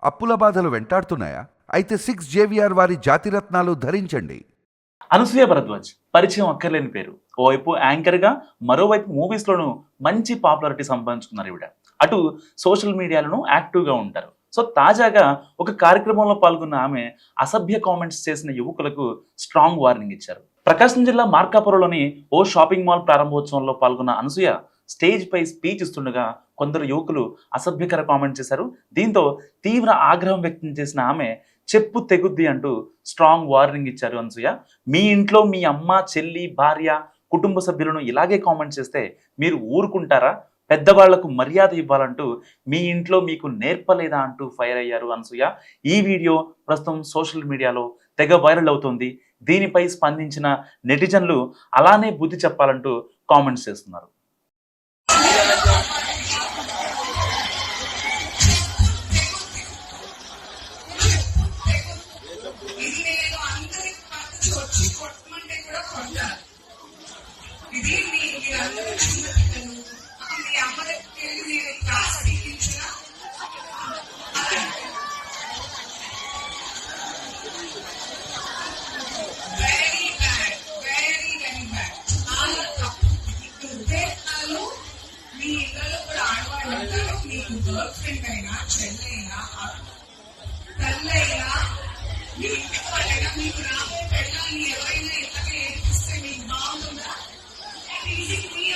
అప్పుల బాధలు వెంటాడుతున్నాయా? అయితే 6 JVR వారి జాతిరత్నాలు ధరించండి. అనసూయ భరద్వాజ్ పరిచయం అక్కర్లేని పేరు. ఓవైపు యాంకర్గా, మరోవైపు మూవీస్లోనూ మంచి పాపులారిటీ సంపాదించుకున్నారు ఈవిడ. అటు సోషల్ మీడియాలోనూ యాక్టివ్గా ఉంటారు. సో తాజాగా ఒక కార్యక్రమంలో పాల్గొన్న ఆమె అసభ్య కామెంట్స్ చేసిన యువకులకు స్ట్రాంగ్ వార్నింగ్ ఇచ్చారు. ప్రకాశం జిల్లా మార్కాపురంలోని ఓ షాపింగ్ మాల్ ప్రారంభోత్సవంలో పాల్గొన్న అనసూయ స్టేజ్ పై స్పీచ్ ఇస్తుండగా కొందరు యువకులు అసభ్యకర కామెంట్ చేశారు. దీంతో తీవ్ర ఆగ్రహం వ్యక్తం చేసిన ఆమె చెప్పు తెగుద్ది అంటూ స్ట్రాంగ్ వార్నింగ్ ఇచ్చారు. అనసూయ, మీ ఇంట్లో మీ అమ్మ, చెల్లి, భార్య, కుటుంబ సభ్యులను ఇలాగే కామెంట్ చేస్తే మీరు ఊరుకుంటారా? పెద్దవాళ్లకు మర్యాద ఇవ్వాలంటూ మీ ఇంట్లో మీకు నేర్పలేదా అంటూ ఫైర్ అయ్యారు అనసూయ. ఈ వీడియో ప్రస్తుతం సోషల్ మీడియాలో తెగ వైరల్ అవుతోంది. దీనిపై స్పందించిన నెటిజన్లు అలానే బుద్ధి చెప్పాలంటూ కామెంట్స్ చేస్తున్నారు. గర్ల్ ఫ్రెండ్ అయినా, చెల్లైనా, తల్లైనా, మీ ఇంటి వాళ్ళైనా, మీకు రాబోయే పెళ్ళాన్ని ఎవరైనా ఇలాగే ఏడిపిస్తే మీకు బాగుంటుందా? ఇది మీ